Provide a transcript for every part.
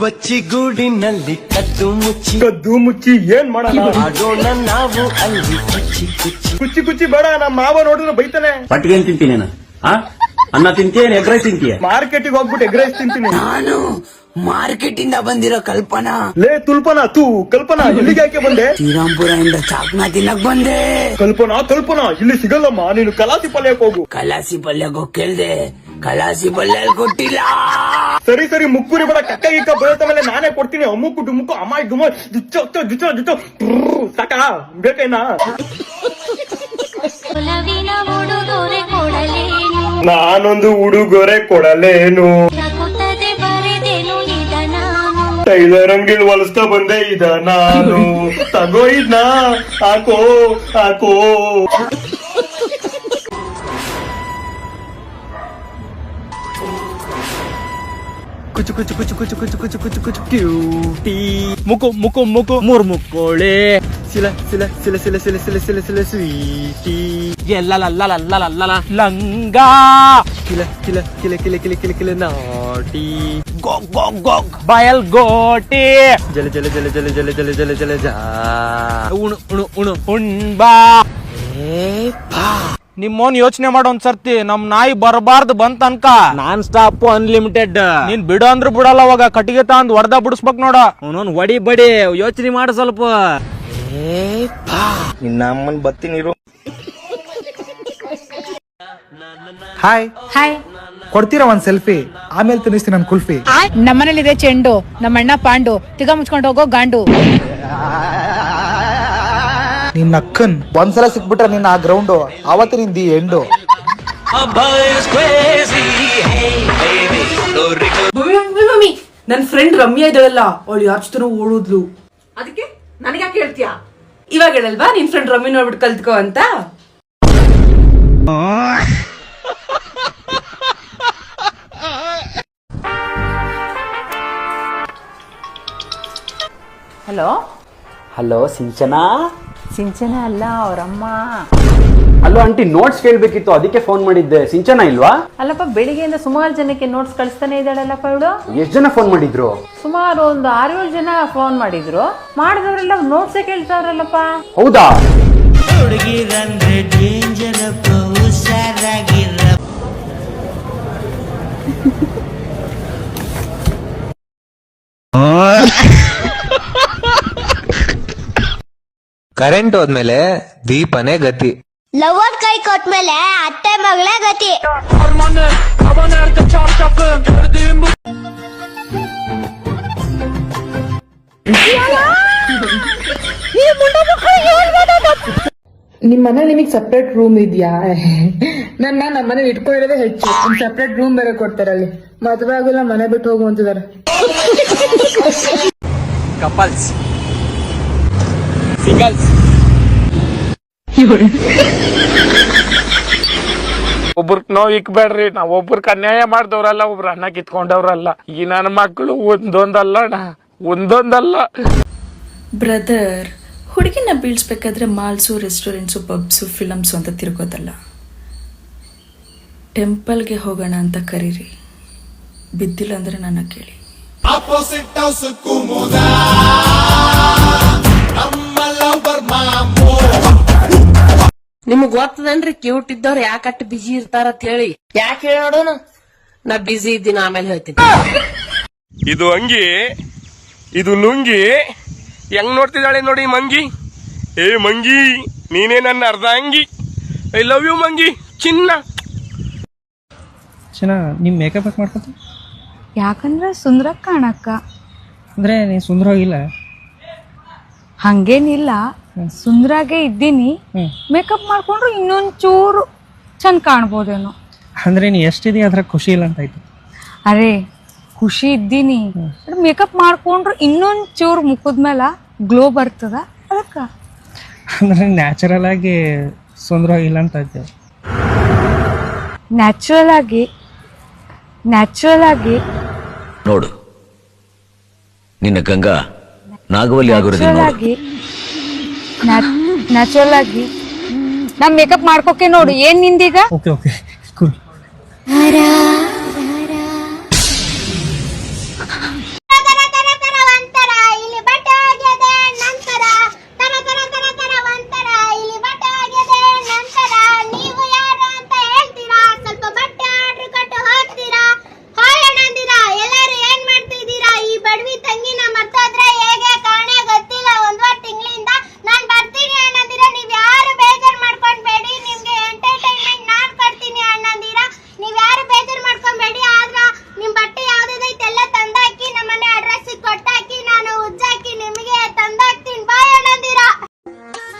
ಬಚ್ಚಿಗೂಡಿನಲ್ಲಿ ಕದ್ದು ಮುಚ್ಚಿ ಏನ್ ಮಾಡೋಣ ಆಡೋಣ ನಾವು ಅಲ್ಲಿ ಕುಚ್ಚಿ ಬೇಡ ನಮ್ಮ ಮಾವ ನೋಡಿದ್ರೆ ಬೈತಾನೆ. ಪಟ್ಟಿಗೆ ಏನ್ ತಿಂತೀನಿ ಅನ್ನ ತಿಂತೀಯ ಎಗ್ ರೈಸ್ ತಿಂತೀಯ? ಮಾರ್ಕೆಟಿಗೆ ಹೋಗ್ಬಿಟ್ಟು ಎಗ್ ರೈಸ್ ತಿಂತೀನಿ. ನಾನು ಮಾರ್ಕೆಟ್ ಇಂದ ಬಂದಿರೋ ಕಲ್ಪನಾ. ಲೇ ತುಲ್ಪನಾ ಕಲ್ಪನಾ ಇಲ್ಲಿಗೆ ಯಾಕೆ ಬಂದೆ? ಶ್ರೀರಾಮ್ಪುರ ಇಂದ ಚಾಕ್ನ ತಿನ್ನಕ್ ಬಂದೆ. ಕಲ್ಪನಾ ಇಲ್ಲಿ ಸಿಗಲ್ಲಮ್ಮ, ನೀನು ಕಲಾಸಿ ಪಲ್ಯಕ್ಕೆ ಹೋಗು. ಕಲಾಸಿ ಪಲ್ಯಕ್ಕೆ ಹೋಗಿ ಕೇಳ್ದೆ, ಕಲಾಸಿ ಪಲ್ಯ ಕೊಟ್ಟಿಲ್ಲ. ಸರಿ ಮುಕ್ಕುರಿ ಬೇಡ, ಕಕ್ಕ ಗಿಕ್ಕ ಬರೋತ ಮೇಲೆ ನಾನೇ ಕೊಡ್ತೀನಿ. ಅಮ್ಮುಕ್ಕು ಡುಮ್ಮುಕ್ಕು ಅಮ್ಮಾಯಿ ಡುಮ್ಮ ಜುಚ್ಚ ಸಾಕ ಬೇಕೇನಾ? ನಾನೊಂದು ಉಡುಗೊರೆ ಕೊಡಲೇನು? ಟೈಲರ್ ಅಂಗಡಿಲಿ ಹೊಲಿಸ್ತಾ ಬಂದೆ ಇದ ನಾನು. ತಗೋ ಇದ್ನ ಹಾಕೋ. ಕುಚು ಕ್ಯೂಟಿ ಮುಕ್ಕು ಮೂರ್ ಮುಕ್ಕೋಳೆ ಸಿಲ ಸ್ವೀಟಿ ಲಂಗ ಕಿಲ ನಾಟಿ ಗೋಗ್ ಬಯಲ್ ಗೋಟಿ ಜಲ ಉಣು ಉಣ್ಬಾ. ನಿಮ್ಮೋನ್ ಯೋಚನೆ ಮಾಡೋ ಒಂದ್ಸರ್ತಿ ನಮ್ ನಾಯಿ ಬರಬಾರ್ದು ಬಂತ ಅನ್ಕ ನಾನ್ ಸ್ಟಾಪ್ ಅನ್ಲಿಮಿಟೆಡ್. ನೀನ್ ಬಿಡು ಅಂದ್ರ ಬಿಡಲ್ಲ, ಅವಾಗ ಕಟ್ಟಿಗೆ ತಂದ್ ಹೊಡೆದ ಬಿಡಿಸ್ಬೇಕ್ ನೋಡ. ಅವನೊಂದ್ ಬಡಿ ಯೋಚನೆ ಮಾಡು ಸ್ವಲ್ಪ. ನಿನ್ನ ಅಮ್ಮನ್ ಬತ್ತೀನಿರು. ಹಾಯ್ ಕೊಡ್ತೀರಾ ಒಂದ್ ಸೆಲ್ಫಿ? ಆಮೇಲೆ ತಿನ್ನಿಸ್ತೀನಿ ನನ್ ಕುಲ್ಫಿ. ನಮ್ಮನೇಲಿದೆ ಚೆಂಡು, ನಮ್ಮಣ್ಣ ಪಾಂಡು, ತಿಗ ಮುಚ್ಕೊಂಡು ಹೋಗೋ ಗಾಂಡು. ನಿನ್ನ ಅಕ್ಕನ್ ಒಂದ್ಸಲ ಸಿಕ್ಬಿಟ್ರೆ ನಿನ್ನ ಆ ಗ್ರೌಂಡು ಅವತ್ತು ನಿಂದಿ ಎಂಡು. ನನ್ ಫ್ರೆಂಡ್ ರಮ್ಯಾ ಇದ್ದಾಳಲ್ಲ, ಅವಳು ಯಾರು ಓಡುದ್ಲು. ಅದಕ್ಕೆ ನನಗೆ ಯಾಕೆ ಹೇಳ್ತೀಯಾ? ಇವಾಗ ಹೇಳಲ್ವಾ ನಿನ್ ಫ್ರೆಂಡ್ ರಮ್ಯ ನೋಡ್ಬಿಟ್ಟು ಕಲ್ತ್ಕೋ ಅಂತ. ಹಲೋ ಸಿಂಚನಾ ಅಲ್ಲ ಅವರಮ್ಮ. ಹಲೋ ಆಂಟಿ, ನೋಟ್ಸ್ ಕೇಳ್ಬೇಕಿತ್ತು, ಅದಕ್ಕೆ ಫೋನ್ ಮಾಡಿದ್ದೆ. ಸಿಂಚನಾ ಇಲ್ವಾ? ಅಲ್ಲಪ್ಪ, ಬೆಳಿಗ್ಗೆಯಿಂದ ಸುಮಾರು ಜನಕ್ಕೆ ನೋಟ್ಸ್ ಕಳಿಸ್ತಾನೆ ಇದ್ದಾಳಲ್ಲಪ್ಪ ಇವಳು. ಎಷ್ಟ್ ಜನ ಫೋನ್ ಮಾಡಿದ್ರು? ಸುಮಾರು ಒಂದು 6-7 ಜನ ಫೋನ್ ಮಾಡಿದ್ರು. ಮಾಡಿದವರೆಲ್ಲ ನೋಟ್ಸೇ ಕೇಳ್ತಾರಲ್ಲಪ್ಪ. ಹೌದಾ? ಕರೆಂಟ್ ಹೋದ್ಮೇಲೆ ದೀಪನೇ ಗತಿ. ಲವರ್ ಕೈ ಕೊಟ್ಮೇಲೆ ಅತ್ತೆ ಮಗಳೇ ಗತಿ. ನಿಮ್ ಮನೇಲಿ ನಿಮಗ್ ಸಪ್ರೇಟ್ ರೂಮ್ ಇದೆಯಾ? ನಮ್ಮ ಮನೇಲಿ ಇಟ್ಕೊಂಡಿರೋದೇ ಹೆಚ್ಚು. ಸಪ್ರೇಟ್ ರೂಮ್ ಬೇರೆ ಕೊಡ್ತಾರೆ. ಅಲ್ಲಿ ಮದುವೆ ಆಗಿಲ್ಲ, ಮನೆ ಬಿಟ್ಟು ಹೋಗು ಅಂತಿದ್ದಾರೆ. ಕಪಲ್ಸ್ ಸಿಂಗಲ್ಸ್ ಒಬ್ರ ನೋವು ಇಕ್ಬೇಡ್ರಿ. ನಾವ್ ಒಬ್ರಿಗೆ ಅನ್ಯಾಯ ಮಾಡ್ದವ್ರಲ್ಲ, ಒಬ್ರು ಅನ್ನ ಕಿತ್ಕೊಂಡವ್ರಲ್ಲ. ಈ ನನ್ನ ಮಕ್ಕಳು ಒಂದೊಂದಲ್ಲ. ಬ್ರದರ್, ಹುಡುಗಿನ ಬೀಳ್ಸ್ಬೇಕಾದ್ರೆ ಮಾಲ್ಸು, ರೆಸ್ಟೋರೆಂಟ್ಸು, ಪಬ್ಸು, ಫಿಲಮ್ಸು ಅಂತ ತಿರ್ಗೋದಲ್ಲ. ಟೆಂಪಲ್ಗೆ ಹೋಗೋಣ ಅಂತ ಕರೀರಿ. ಬಿದ್ದಿಲ್ಲ ಅಂದ್ರೆ ನನ್ನ ಕೇಳಿ. ನಿಮಗ್ ಗೊತ್ತದನ್ರಿ ಕ್ಯೂಟ್ ಇದ್ದವ್ರು ಯಾಕಟ್ಟು ಬಿಜಿ ಇರ್ತಾರಂತ ಹೇಳಿ? ಯಾಕೆ ಹೇಳಿ ನೋಡೋಣ. ನಾ ಬಿಜಿ ಇದ್ದೀನಿ, ಆಮೇಲೆ ಹೇಳ್ತೀನಿ. ಇದು ಅಂಗಿ, ಇದು ಲುಂಗಿ, ಹೆಂಗ್ ನೋಡ್ತಿದ್ದಾಳೆ ನೋಡಿ ಮಂಗಿ. ಮಂಗಿ, ನೀನೇ ನನ್ನ ಅರ್ಧ ಅಂಗಿ. ಐ ಲವ್ ಯು ಮಂಗಿ. ಚಿನ್ನ ನಿಮ್ ಮೇಕಪ್ ಯಾಕೆ ಮಾಡ್ಕೊತ? ಯಾಕಂದ್ರೆ ಸುಂದರ ಕಾಣಕ್ಕ. ಅಂದ್ರೆ ನೀನ್ ಸುಂದರವಾಗಿಲ್ಲ? ಹಂಗೇನಿಲ್ಲ, ಸುಂದರಾಗೆ ಇದ್ದೀನಿ. ಮೇಕಪ್ ಮಾಡ್ಕೊಂಡ್ರು ಇನ್ನೊಂದ್ ಚೂರು ಚಂದ ಕಾಣ್ಬೋದೇನೋ. ಅಂದ್ರೆ ನೀ ಎಷ್ಟಿದೀಯ ಅದ್ರ ಖುಷಿ ಇಲ್ಲ ಅಂತ ಆಯ್ತು. ಅರೆ ಖುಷಿ ಇದ್ದೀನಿ, ಮೇಕಪ್ ಮಾಡ್ಕೊಂಡ್ರು ಇನ್ನೊಂದ್ ಚೂರು ಮುಖದ ಮೇಲೆ ಗ್ಲೋ ಬರ್ತದ, ಅದಕ್ಕ. ಅಂದ್ರೆ ನ್ಯಾಚುರಲ್ ಆಗಿ ಸುಂದರವಾಗಿಲ್ಲ ಅಂತ ಆಯ್ತು. ನ್ಯಾಚುರಲ್ ಆಗಿ ನೋಡು, ನಿನ್ನ ಗಂಗಾ ನಾಗವಲ್ಲಿ ನ್ಯಾಚುರಲ್ ಆಗಿ ನಾ ಮೇಕಪ್ ಮಾಡ್ಕೋಕೆ ನೋಡು. ಏನ್ ನಿಂದೀಗ? Okay cool.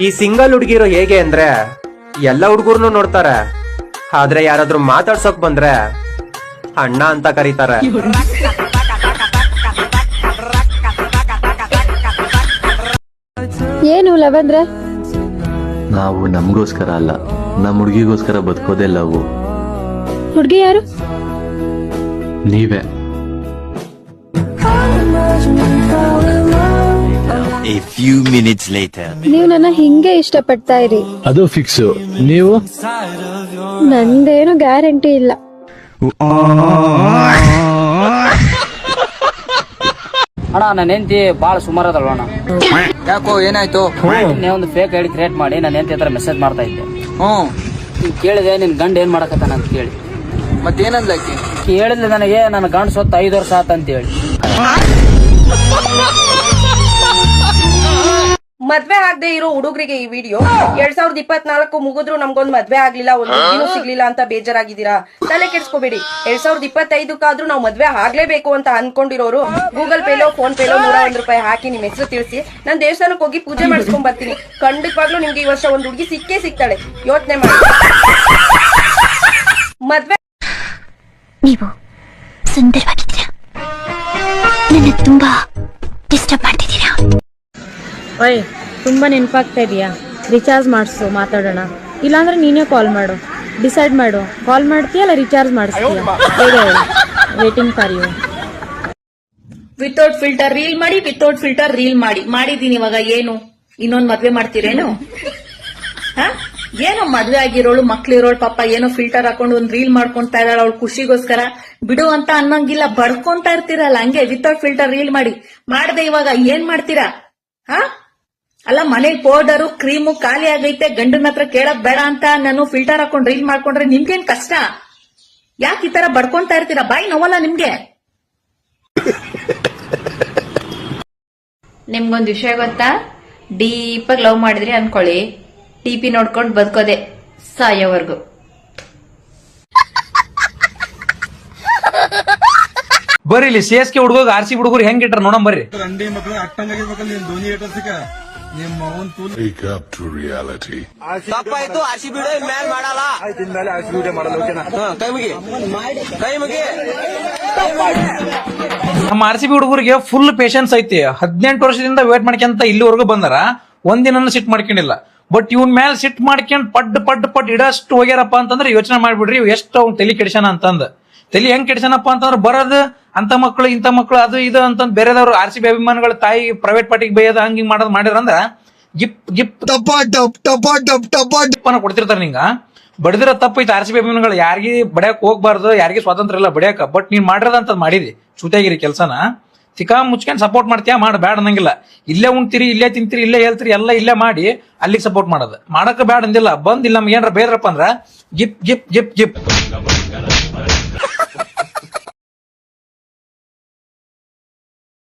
ಈ ಸಿಂಗಲ್ ಹುಡುಗಿರು ಹೇಗೆ ಅಂದ್ರೆ ಎಲ್ಲ ಹುಡುಗರ್ನು ನೋಡ್ತಾರೆ, ಆದ್ರೆ ಯಾರಾದ್ರೂ ಮಾತಾಡ್ಸೋಕ್ ಬಂದ್ರೆ ಅಣ್ಣ ಅಂತ ಕರೀತಾರೆ. ಏನು ಲವ್ ಅಂದ್ರೆ? ನಾವು ನಮಗೋಸ್ಕರ ಅಲ್ಲ, ನಮ್ಮ ಹುಡುಗಿಗೋಸ್ಕರ ಬದುಕೋದೇ ಲವ್. ಹುಡುಗಿ ಯಾರು? ನೀವೇ. A few minutes later. ನೀವು ನನ್ನ ಹಿಂಗೆ ಇಷ್ಟಪಡ್ತಾ ಇರಿ. ಅದು ಫಿಕ್ಸ್. ನೀವು? ನಂದೇನು ಗ್ಯಾರಂಟಿ ಇಲ್ಲ. ಅಣ್ಣ ನನ್ನ ಹೆಂಡತಿ ಬಾಳ ಸುಮಾರು ಅದಲ್ವಣ್ಣ. ಯಾಕೋ ಏನಾಯ್ತು? ಒಂದು ಫೇಕ್ ಐಡಿ ಕ್ರಿಯೇಟ್ ಮಾಡಿ ನನ್ನ ಹೆಂಡತಿ ಹತ್ರ ಮೆಸೇಜ್ ಮಾಡ್ತಾ ಇದ್ದೆ. ಕೇಳಿದೆ ನಿನ್ ಗಂಡ ಏನ್ ಮಾಡಕತ್ತಾನ ಅಂತ ಕೇಳಿ. ಮತ್ತೇನಂದ್ಲ? ಕೇಳಿದ್ಲೆ ನನಗೆ ನನ್ನ ಗಂಡ ಸೊತ್ತು 5 ವರ್ಷ ಆತಂತ ಹೇಳಿ. ಮದ್ವೆ ಆಗದೆ ಇರೋ ಹುಡುಗರಿಗೆ ಈ ವಿಡಿಯೋ. 2024 ಮುಗಿದ್ರು ನಮ್ಗೊಂದ್ ಮದ್ವೆ ಆಗ್ಲಿಲ್ಲ, ಒಂದು ಹುಡುಗಿನೂ ಸಿಗ್ಲಿಲ್ಲ ಅಂತ ಬೇಜಾರಾಗಿದ್ದೀರಾ? ತಲೆ ಕೆಡ್ಸ್ಕೋಬೇಡಿ. 2025 ನಾವ್ ಮದ್ವೆ ಆಗ್ಲೇಬೇಕು ಅಂತ ಅನ್ಕೊಂಡಿರೋರು ಗೂಗಲ್ ಪೇಲೋ ಫೋನ್ ಪೇಲೋ 101 ರೂಪಾಯಿ ಹಾಕಿ ನಿಮ್ ಹೆಸರು ತಿಳಿಸಿ ನಾನ್ ದೇವಸ್ಥಾನಕ್ಕೆ ಹೋಗಿ ಪೂಜೆ ಮಾಡಿಸ್ಕೊಂಡ್ ಬರ್ತೀನಿ. ಖಂಡಿತವಾಗ್ಲೂ ನಿಮ್ಗೆ ಈ ವರ್ಷ ಒಂದ್ ಹುಡುಗಿ ಸಿಕ್ಕೇ ಸಿಗ್ತಾಳೆ, ಯೋಚನೆ ಮಾಡಿ. ಮದ್ವೆ ನೀವು ಸುಂದರವಾಗಿದ್ದೀರಾ, ನನ್ನ ತುಂಬಾ ಡಿಸ್ಟರ್ಬ್ ಮಾಡ್ತಿದ್ದೀರಾ. ಓಯ್, ತುಂಬಾ ನೆನಪಾಗ್ತಾ ಇದೆಯಾ? ರಿಚಾರ್ಜ್ ಮಾಡಿಸು, ಮಾತಾಡೋಣ. ಇಲ್ಲಾಂದ್ರೆ ನೀನೇ ಕಾಲ್ ಮಾಡು, ಡಿಸೈಡ್ ಮಾಡು. ಕಾಲ್ ಮಾಡ್ತೀಯ ಅಲ್ಲ ರಿಚಾರ್ಜ್ ಮಾಡಿಸ್ತೀಯ? Waiting for you. Without filter reel ಮಾಡಿ, ವಿತೌಟ್ ಫಿಲ್ಟರ್ ರೀಲ್ ಮಾಡಿ. ಮಾಡಿದೀನಿ. ಇವಾಗ ಏನು ಇನ್ನೊಂದ್ ಮದ್ವೆ ಮಾಡ್ತೀರೇನು? ಏನೋ ಮದ್ವೆ ಆಗಿರೋಳು, ಮಕ್ಳಿರೋಳು ಪಾಪ ಏನೋ ಫಿಲ್ಟರ್ ಹಾಕೊಂಡು ಒಂದ್ ರೀಲ್ ಮಾಡ್ಕೊಂತಾ ಇದ್ದಾಳ ಅವಳು ಖುಷಿಗೋಸ್ಕರ. ಬಿಡು ಅಂತ ಅನ್ನೋಂಗಿಲ್ಲ, ಬಡ್ಕೊಂತಾ ಇರ್ತೀರಲ್ಲ ಹಂಗೆ. ವಿತೌಟ್ ಫಿಲ್ಟರ್ ರೀಲ್ ಮಾಡಿ. ಮಾಡದೆ ಇವಾಗ ಏನ್ ಮಾಡ್ತೀರಾ? ಅಲ್ಲ, ಮನೇಲಿ ಪೌಡರು ಕ್ರೀಮು ಖಾಲಿ ಆಗೈತೆ, ಗಂಡನ ಹತ್ರ ಕೇಳಕ್ ಬೇಡ ಅಂತ ನಾನು ಫಿಲ್ಟರ್ ಹಾಕೊಂಡ್ ರೀಲ್ ಮಾಡ್ಕೊಂಡ್ರೆ ನಿಮ್ಗೇನ್ ಕಷ್ಟ? ಯಾಕೆ ಈ ತರ ಬಡ್ಕೊಂತಾ ಇರ್ತೀರಾ? ಬಾಯಿ ನೋವಲ್ಲ ನಿಮ್ಗೆ? ನಿಮ್ಗೊಂದ್ ವಿಷಯ ಗೊತ್ತಾ? ಡೀಪಾಗಿ ಲವ್ ಮಾಡಿದ್ರಿ ಅನ್ಕೊಳ್ಳಿ, ಟಿಪಿ ನೋಡ್ಕೊಂಡ್ ಬದುಕೋದೆ ಸಾಯೋವರ್ಗು. ಬರ್ರಿ ಇಲ್ಲಿ CSK ಹುಡುಗ RC ಹುಡುಗರು ಹೆಂಗ್ ಇಟ್ರ ನೋಡಂ ಬರ್ರಿ. ನಮ್ಮ RCB ಹುಡುಗರಿಗೆ ಫುಲ್ ಪೇಷನ್ಸ್ ಐತಿ. 18 ವರ್ಷದಿಂದ ವೇಟ್ ಮಾಡ್ಕೊಂತ ಇಲ್ಲಿವರೆಗೂ ಬಂದಾರ, ಒಂದಿನ ಸಿಟ್ ಮಾಡ್ಕೊಂಡಿಲ್ಲ. ಬಟ್ ಇವ್ನ ಮೇಲೆ ಸಿಟ್ ಮಾಡ್ಕೊಂಡ್ ಪಡ್ ಇಡಷ್ಟು ಹೋಗ್ಯಾರಪ್ಪ ಅಂತಂದ್ರೆ ಯೋಚನೆ ಮಾಡ್ಬಿಡ್ರಿ ಎಷ್ಟು ಅವ್ನ ತಲೆ ಕೆಡಿಸೋಣ ಅಂತಂದ್. ತಲೆ ಹೆಂಗ್ ಕೆಡಿಸನಪ್ಪ ಅಂತಂದ್ರೆ ಬರೋದು ಅಂತ ಮಕ್ಳು ಇಂಥ ಮಕ್ಳು ಅದು ಇದು ಅಂತಂದ್ ಬೇರೆದವ್ರು RCB ಅಭಿಮಾನಿಗಳ ತಾಯಿ ಪ್ರೈವೇಟ್ ಪಾರ್ಟಿಗೆ ಬೈಯೋದು ಹಂಗಿಂಗ್ ಮಾಡೋದು ಮಾಡಿದ್ರಂದ್ರ ಗಿಪ್ ಕೊಡ್ತಿರ್ತಾರ. ನಿಂಗ ಬಡದಿರೋ ತಪ್ಪೈತಿ. RCB ಅಭಿಮಾನಿಗಳು ಯಾರಿಗಿ ಬಡಿಯಕ್ ಹೋಗ್ಬಾರ್ದು, ಯಾರಿಗಿ ಸ್ವಾತಂತ್ರ್ಯ ಇಲ್ಲ ಬಡಿಯಕ. ಬಟ್ ನೀನ್ ಮಾಡಿರೋದಂತ ಮಾಡಿದಿ ಚೂತಾಗಿರಿ ಕೆಲ್ಸನ. ತಿಕಾ ಮುಚ್ಕೊಂಡ್ ಸಪೋರ್ಟ್ ಮಾಡ್ತೀಯಾ, ಮಾಡ ಬ್ಯಾಡ ಅನ್ನಂಗಿಲ್ಲ. ಇಲ್ಲೇ ಉಣ್ತೀರಿ, ಇಲ್ಲೇ ತಿಂತೀರಿ, ಇಲ್ಲೇ ಹೇಳ್ತೀರಿ, ಎಲ್ಲ ಇಲ್ಲೇ ಮಾಡಿ ಅಲ್ಲಿಗೆ ಸಪೋರ್ಟ್ ಮಾಡೋದು. ಮಾಡಕ್ ಬ್ಯಾಡ ಅಂದಿಲ್ಲ. ಬಂದ್ ಇಲ್ಲ ನಮ್ಗೆ ಏನ್ರ ಬೇದ್ರಪ್ಪ ಅಂದ್ರ ಗಿಪ್ ಗಿಪ್ ಗಿಪ್ ಗಿಪ್.